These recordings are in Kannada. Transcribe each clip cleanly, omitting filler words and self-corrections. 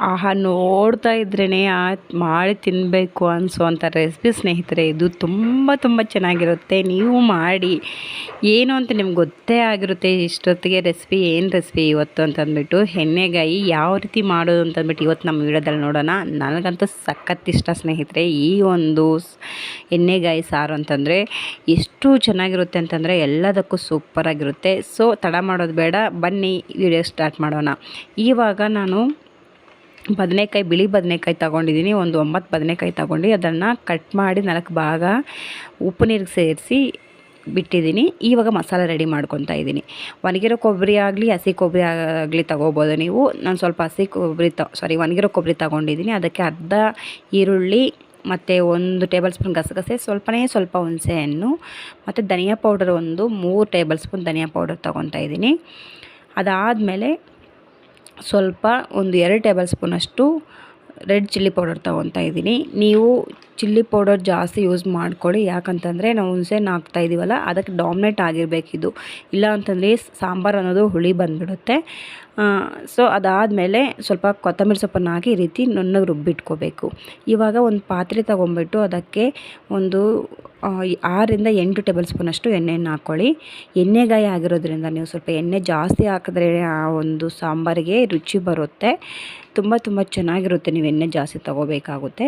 ಆಹಾ! ನೋಡ್ತಾ ಇದ್ರೇ ಮಾಡಿ ತಿನ್ನಬೇಕು ಅನಿಸೋವಂಥ ರೆಸಿಪಿ ಸ್ನೇಹಿತರೆ. ಇದು ತುಂಬ ಚೆನ್ನಾಗಿರುತ್ತೆ. ನೀವು ಮಾಡಿ ಏನು ಅಂತ ನಿಮ್ಗೆ ಗೊತ್ತೇ ಆಗಿರುತ್ತೆ ಇಷ್ಟೊತ್ತಿಗೆ ರೆಸಿಪಿ ಏನು ರೆಸಿಪಿ ಇವತ್ತು ಅಂತಂದ್ಬಿಟ್ಟು. ಎಣ್ಣೆಗಾಯಿ ಯಾವ ರೀತಿ ಮಾಡೋದು ಅಂತಂದ್ಬಿಟ್ಟು ಇವತ್ತು ನಮ್ಮ ವಿಡಿಯೋದಲ್ಲಿ ನೋಡೋಣ. ನನಗಂತೂ ಸಖತ್ ಇಷ್ಟ ಸ್ನೇಹಿತರೆ ಈ ಒಂದು ಎಣ್ಣೆಗಾಯಿ ಸಾರು ಅಂತಂದರೆ. ಎಷ್ಟು ಚೆನ್ನಾಗಿರುತ್ತೆ ಅಂತಂದರೆ ಎಲ್ಲದಕ್ಕೂ ಸೂಪರಾಗಿರುತ್ತೆ. ಸೊ ತಡ ಮಾಡೋದು ಬೇಡ, ಬನ್ನಿ ವಿಡಿಯೋ ಸ್ಟಾರ್ಟ್ ಮಾಡೋಣ. ಇವಾಗ ನಾನು ಬದನೆಕಾಯಿ, ಬಿಳಿ ಬದನೆಕಾಯಿ ತೊಗೊಂಡಿದ್ದೀನಿ. ಒಂದು 9 ಬದನೆಕಾಯಿ ತೊಗೊಂಡು ಅದನ್ನು ಕಟ್ ಮಾಡಿ 4 ಭಾಗ ಉಪ್ಪು ನೀರಿಗೆ ಸೇರಿಸಿ ಬಿಟ್ಟಿದ್ದೀನಿ. ಇವಾಗ ಮಸಾಲೆ ರೆಡಿ ಮಾಡ್ಕೊತಾ ಇದ್ದೀನಿ. ಒಣಗಿರೋ ಕೊಬ್ಬರಿ ಆಗಲಿ ಹಸಿ ಕೊಬ್ಬರಿ ಆಗಲಿ ತೊಗೋಬೋದು ನೀವು. ನಾನು ಸ್ವಲ್ಪ ಹಸಿ ಕೊಬ್ಬರಿ ಒಣಗಿರೋ ಕೊಬ್ಬರಿ ತೊಗೊಂಡಿದ್ದೀನಿ. ಅದಕ್ಕೆ ಅರ್ಧ ಈರುಳ್ಳಿ ಮತ್ತು 1 ಟೇಬಲ್ ಸ್ಪೂನ್ ಗಸಗಸೆ, ಸ್ವಲ್ಪ ಹುಣಸೆಹಣ್ಣು ಮತ್ತು ಧನಿಯಾ ಪೌಡರ್ 3 ಟೇಬಲ್ ಸ್ಪೂನ್ ಧನಿಯಾ ಪೌಡರ್ ತೊಗೊತಾ ಇದ್ದೀನಿ. ಅದಾದಮೇಲೆ ಸ್ವಲ್ಪ 2 ಟೇಬಲ್ ಸ್ಪೂನಷ್ಟು ರೆಡ್ ಚಿಲ್ಲಿ ಪೌಡರ್ ತೊಗೊತಾ ಇದ್ದೀನಿ. ನೀವು ಚಿಲ್ಲಿ ಪೌಡರ್ ಜಾಸ್ತಿ ಯೂಸ್ ಮಾಡ್ಕೊಳ್ಳಿ. ಯಾಕಂತಂದರೆ ನಾವು ಹುಣಸೆಹಣ್ಣು ಹಾಕ್ತಾ ಇದ್ದೀವಲ್ಲ, ಅದಕ್ಕೆ ಡಾಮಿನೇಟ್ ಆಗಿರಬೇಕಿದು. ಇಲ್ಲ ಅಂತಂದರೆ ಸಾಂಬಾರು ಅನ್ನೋದು ಹುಳಿ ಬಂದುಬಿಡುತ್ತೆ. ಸೊ ಅದಾದಮೇಲೆ ಸ್ವಲ್ಪ ಕೊತ್ತಂಬರಿ ಸೊಪ್ಪನ್ನು ಹಾಕಿ ಈ ರೀತಿ ನುಣ್ಣಗೆ ರುಬ್ಬಿಟ್ಕೋಬೇಕು. ಇವಾಗ ಒಂದು ಪಾತ್ರೆ ತೊಗೊಂಬಿಟ್ಟು ಅದಕ್ಕೆ 6 ರಿಂದ 8 ಟೇಬಲ್ ಸ್ಪೂನಷ್ಟು ಎಣ್ಣೆಯನ್ನು ಹಾಕ್ಕೊಳ್ಳಿ. ಎಣ್ಣೆಗಾಯಿ ಆಗಿರೋದ್ರಿಂದ ನೀವು ಸ್ವಲ್ಪ ಎಣ್ಣೆ ಜಾಸ್ತಿ ಹಾಕಿದ್ರೆ ಆ ಒಂದು ಸಾಂಬಾರಿಗೆ ರುಚಿ ಬರುತ್ತೆ. ತುಂಬ ಚೆನ್ನಾಗಿರುತ್ತೆ. ನೀವು ಎಣ್ಣೆ ಜಾಸ್ತಿ ತೊಗೋಬೇಕಾಗುತ್ತೆ.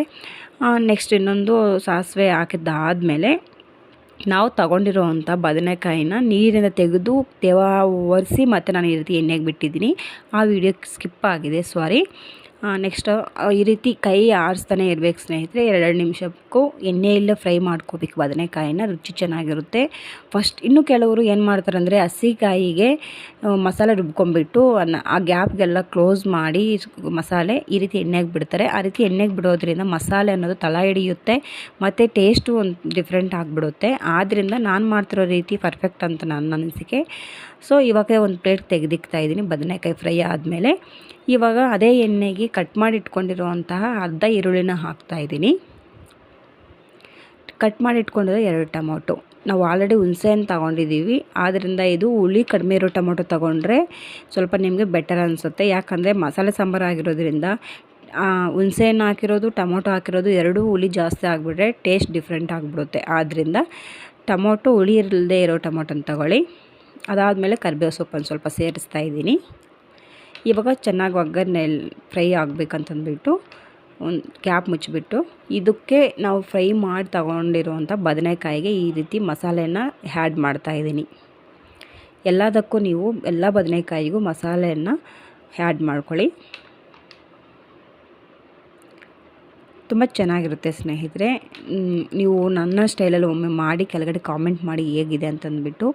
ನೆಕ್ಸ್ಟ್ ಇನ್ನೊಂದು ಸಾಸಿವೆ ಹಾಕಿದ್ದಾದಮೇಲೆ ನಾವು ತೊಗೊಂಡಿರೋವಂಥ ಬದನೆಕಾಯಿನ ನೀರಿಂದ ತೆಗೆದು ಒರೆಸಿ ಮತ್ತು ನಾನು ಈ ರೀತಿ ಎಣ್ಣೆಗೆ ಬಿಟ್ಟಿದ್ದೀನಿ. ಆ ವಿಡಿಯೋ ಸ್ಕಿಪ್ ಆಗಿದೆ, ಸಾರಿ. ನೆಕ್ಸ್ಟ್ ಈ ರೀತಿ ಕೈ ಆರಿಸ್ತಾನೆ ಇರಬೇಕು ಸ್ನೇಹಿತರೆ. 2 ನಿಮಿಷಕ್ಕೂ ಎಣ್ಣೆಯಲ್ಲೇ ಫ್ರೈ ಮಾಡ್ಕೋಬೇಕು ಬದನೆಕಾಯಿನ, ರುಚಿ ಚೆನ್ನಾಗಿರುತ್ತೆ. ಇನ್ನು ಕೆಲವರು ಏನು ಮಾಡ್ತಾರೆ ಅಂದರೆ ಹಸಿಕಾಯಿಗೆ ಮಸಾಲೆ ರುಬ್ಕೊಂಡ್ಬಿಟ್ಟು ಆ ಗ್ಯಾಪ್ಗೆಲ್ಲ ಕ್ಲೋಸ್ ಮಾಡಿ ಮಸಾಲೆ ಈ ರೀತಿ ಎಣ್ಣೆಗೆ ಬಿಡ್ತಾರೆ. ಆ ರೀತಿ ಎಣ್ಣೆಗೆ ಬಿಡೋದ್ರಿಂದ ಮಸಾಲೆ ಅನ್ನೋದು ತಳ ಹಿಡಿಯುತ್ತೆ ಮತ್ತು ಟೇಸ್ಟು ಒಂದು ಡಿಫ್ರೆಂಟ್ ಆಗಿಬಿಡುತ್ತೆ. ಆದ್ದರಿಂದ ನಾನು ಮಾಡ್ತಿರೋ ರೀತಿ ಪರ್ಫೆಕ್ಟ್ ಅಂತ ನನ್ನ ಅನಿಸಿಕೆ. ಸೊ ಇವಾಗ ಒಂದು ಪ್ಲೇಟ್ ತೆಗೆದಿಕ್ತಾ ಇದ್ದೀನಿ ಬದನೆಕಾಯಿ ಫ್ರೈ ಆದಮೇಲೆ. ಇವಾಗ ಅದೇ ಎಣ್ಣೆಗೆ ಕಟ್ ಮಾಡಿ ಇಟ್ಕೊಂಡಿರುವಂತಹ ಅರ್ಧ ಈರುಳ್ಳಿನ ಹಾಕ್ತಾಯಿದ್ದೀನಿ. ಕಟ್ ಮಾಡಿ ಇಟ್ಕೊಂಡಿರೋ 2 ಟೊಮೊಟೊ. ನಾವು ಆಲ್ರೆಡಿ ಹುಣಸೆಹಣ್ಣು ತೊಗೊಂಡಿದ್ದೀವಿ. ಆದ್ದರಿಂದ ಇದು ಹುಳಿ ಕಡಿಮೆ ಇರೋ ಟೊಮೊಟೊ ತೊಗೊಂಡ್ರೆ ಸ್ವಲ್ಪ ನಿಮಗೆ ಬೆಟರ್ ಅನಿಸುತ್ತೆ. ಯಾಕಂದರೆ ಮಸಾಲೆ ಸಾಂಬಾರು ಆಗಿರೋದ್ರಿಂದ ಹುಣಸೆಹಣ್ಣು ಹಾಕಿರೋದು ಟೊಮೊಟೊ ಹಾಕಿರೋದು 2 ಹುಳಿ ಜಾಸ್ತಿ ಆಗಿಬಿಟ್ರೆ ಟೇಸ್ಟ್ ಡಿಫ್ರೆಂಟ್ ಆಗಿಬಿಡುತ್ತೆ. ಆದ್ದರಿಂದ ಟೊಮೊಟೊ ಹುಳಿ ಇಲ್ಲದೆ ಇರೋ ಟೊಮೊಟೊನ ತಗೊಳ್ಳಿ. ಅದಾದಮೇಲೆ ಕರಿಬೇವು ಸೊಪ್ಪನ್ನು ಸ್ವಲ್ಪ ಸೇರಿಸ್ತಾ ಇದ್ದೀನಿ. ಇವಾಗ ಚೆನ್ನಾಗಿ ಒಗ್ಗರಣೆ ಫ್ರೈ ಆಗಬೇಕಂತಂದ್ಬಿಟ್ಟು ಒಂದು ಕ್ಯಾಪ್ ಮುಚ್ಚಿಬಿಟ್ಟು ಇದಕ್ಕೆ ನಾವು ಫ್ರೈ ಮಾಡಿ ತಗೊಂಡಿರುವಂಥ ಬದನೆಕಾಯಿಗೆ ಈ ರೀತಿ ಮಸಾಲೆಯನ್ನು ಆ್ಯಡ್ ಮಾಡ್ತಾಯಿದ್ದೀನಿ. ಎಲ್ಲದಕ್ಕೂ ನೀವು ಎಲ್ಲ ಬದನೆಕಾಯಿಗೂ ಮಸಾಲೆಯನ್ನು ಆ್ಯಡ್ ಮಾಡ್ಕೊಳ್ಳಿ. ತುಂಬ ಚೆನ್ನಾಗಿರುತ್ತೆ ಸ್ನೇಹಿತರೆ. ನೀವು ನನ್ನ ಸ್ಟೈಲಲ್ಲಿ ಒಮ್ಮೆ ಮಾಡಿ ಕೆಳಗಡೆ ಕಾಮೆಂಟ್ ಮಾಡಿ ಹೇಗಿದೆ ಅಂತಂದ್ಬಿಟ್ಟು.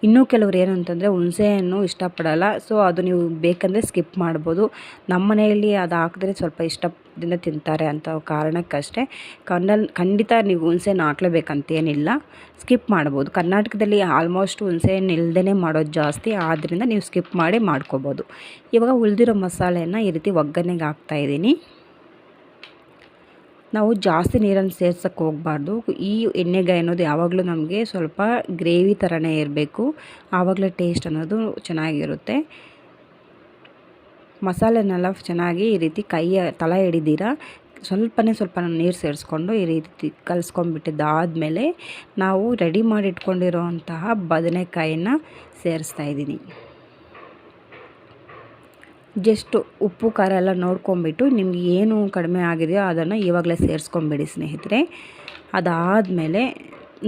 ಇನ್ನೂ ಕೆಲವ್ರು ಏನಂತಂದರೆ ಹುಣಸೆಹಣ್ಣು ಇಷ್ಟಪಡಲ್ಲ. ಸೊ ಅದು ನೀವು ಬೇಕಂದರೆ ಸ್ಕಿಪ್ ಮಾಡ್ಬೋದು. ನಮ್ಮ ಮನೆಯಲ್ಲಿ ಅದು ಹಾಕಿದ್ರೆ ಸ್ವಲ್ಪ ಇಷ್ಟದಿಂದ ತಿಂತಾರೆ ಅಂತ ಕಾರಣಕ್ಕಷ್ಟೇ. ಖಂಡಿತ ನೀವು ಹುಣಸೆಹಣ್ಣು ಹಾಕ್ಲೇಬೇಕಂತೇನಿಲ್ಲ, ಸ್ಕಿಪ್ ಮಾಡ್ಬೋದು. ಕರ್ನಾಟಕದಲ್ಲಿ ಆಲ್ಮೋಸ್ಟ್ ಹುಣಸೆಹಣ್ಣು ಇಲ್ಲದೇ ಮಾಡೋದು ಜಾಸ್ತಿ. ಆದ್ದರಿಂದ ನೀವು ಸ್ಕಿಪ್ ಮಾಡಿ ಮಾಡ್ಕೋಬೋದು. ಇವಾಗ ಉಳಿದಿರೋ ಮಸಾಲೆಯನ್ನು ಈ ರೀತಿ ಒಗ್ಗರಣೆಗೆ ಹಾಕ್ತಾಯಿದ್ದೀನಿ. ನಾವು ಜಾಸ್ತಿ ನೀರನ್ನು ಸೇರ್ಸೋಕ್ಕೆ ಹೋಗಬಾರ್ದು. ಈ ಎಣ್ಣೆಗಾಯಿ ಅನ್ನೋದು ಯಾವಾಗಲೂ ನಮಗೆ ಸ್ವಲ್ಪ ಗ್ರೇವಿ ಥರನೇ ಇರಬೇಕು. ಆವಾಗಲೇ ಟೇಸ್ಟ್ ಅನ್ನೋದು ಚೆನ್ನಾಗಿರುತ್ತೆ. ಮಸಾಲೆನೆಲ್ಲ ಚೆನ್ನಾಗಿ ಈ ರೀತಿ ತಳ ಹಿಡಿದಿರ ಸ್ವಲ್ಪ ನೀರು ಸೇರಿಸ್ಕೊಂಡು ಈ ರೀತಿ ಕಲಿಸ್ಕೊಂಡ್ಬಿಟ್ಟಿದ್ದಾದಮೇಲೆ ನಾವು ರೆಡಿ ಮಾಡಿ ಇಟ್ಕೊಂಡಿರೋವಂತಹ ಬದನೆಕಾಯಿನ ಸೇರಿಸ್ತಾಯಿದ್ದೀನಿ. ಜಸ್ಟು ಉಪ್ಪು ಖಾರ ಎಲ್ಲ ನೋಡ್ಕೊಂಬಿಟ್ಟು ನಿಮ್ಗೆ ಏನು ಕಡಿಮೆ ಆಗಿದೆಯೋ ಅದನ್ನು ಇವಾಗಲೇ ಸೇರಿಸ್ಕೊಂಬಿಡಿ ಸ್ನೇಹಿತರೆ. ಅದಾದಮೇಲೆ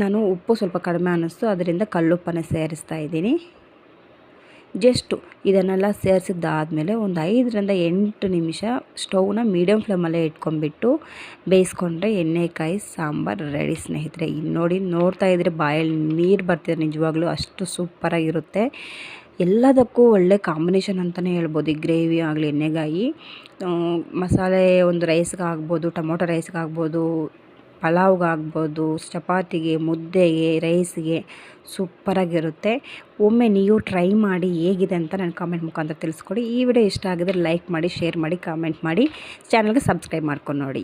ನಾನು ಉಪ್ಪು ಸ್ವಲ್ಪ ಕಡಿಮೆ ಅನ್ನಿಸ್ತು, ಅದರಿಂದ ಕಲ್ಲುಪ್ಪನ್ನು ಸೇರಿಸ್ತಾ ಇದ್ದೀನಿ. ಜಸ್ಟು ಇದನ್ನೆಲ್ಲ ಸೇರಿಸಿದ್ದಾದಮೇಲೆ ಒಂದು 5 ರಿಂದ 8 ನಿಮಿಷ ಸ್ಟೌವ್ನ ಮೀಡಿಯಮ್ ಫ್ಲೇಮಲ್ಲೇ ಇಟ್ಕೊಂಡ್ಬಿಟ್ಟು ಬೇಯಿಸ್ಕೊಂಡ್ರೆ ಎಣ್ಣೆಕಾಯಿ ಸಾಂಬಾರು ರೆಡಿ ಸ್ನೇಹಿತರೆ. ನೋಡ್ತಾ ಇದ್ದರೆ ಬಾಯಲ್ಲಿ ನೀರು ಬರ್ತಿದೆ. ನಿಜವಾಗ್ಲೂ ಅಷ್ಟು ಸೂಪರಾಗಿರುತ್ತೆ. ಎಲ್ಲದಕ್ಕೂ ಒಳ್ಳೆ ಕಾಂಬಿನೇಷನ್ ಅಂತಲೇ ಹೇಳ್ಬೋದು. ಈ ಗ್ರೇವಿ ಆಗಲಿ ಎಣ್ಣೆಗಾಯಿ ಮಸಾಲೆ ಒಂದು ರೈಸ್ಗೆ ಆಗ್ಬೋದು, ಟೊಮೊಟೊ ರೈಸ್ಗೆ ಆಗ್ಬೋದು, ಪಲಾವ್ಗೆ ಆಗ್ಬೋದು, ಚಪಾತಿಗೆ, ಮುದ್ದೆಗೆ, ರೈಸ್ಗೆ ಸೂಪರಾಗಿರುತ್ತೆ. ಒಮ್ಮೆ ನೀವು ಟ್ರೈ ಮಾಡಿ ಹೇಗಿದೆ ಅಂತ ನನ್ನ ಕಾಮೆಂಟ್ ಮುಖಾಂತರ ತಿಳಿಸ್ಕೊಡಿ. ಈ ವಿಡಿಯೋ ಇಷ್ಟ ಆಗಿದ್ರೆ ಲೈಕ್ ಮಾಡಿ, ಶೇರ್ ಮಾಡಿ, ಕಾಮೆಂಟ್ ಮಾಡಿ, ಚಾನಲ್ಗೆ ಸಬ್ಸ್ಕ್ರೈಬ್ ಮಾಡ್ಕೊಂಡು ನೋಡಿ.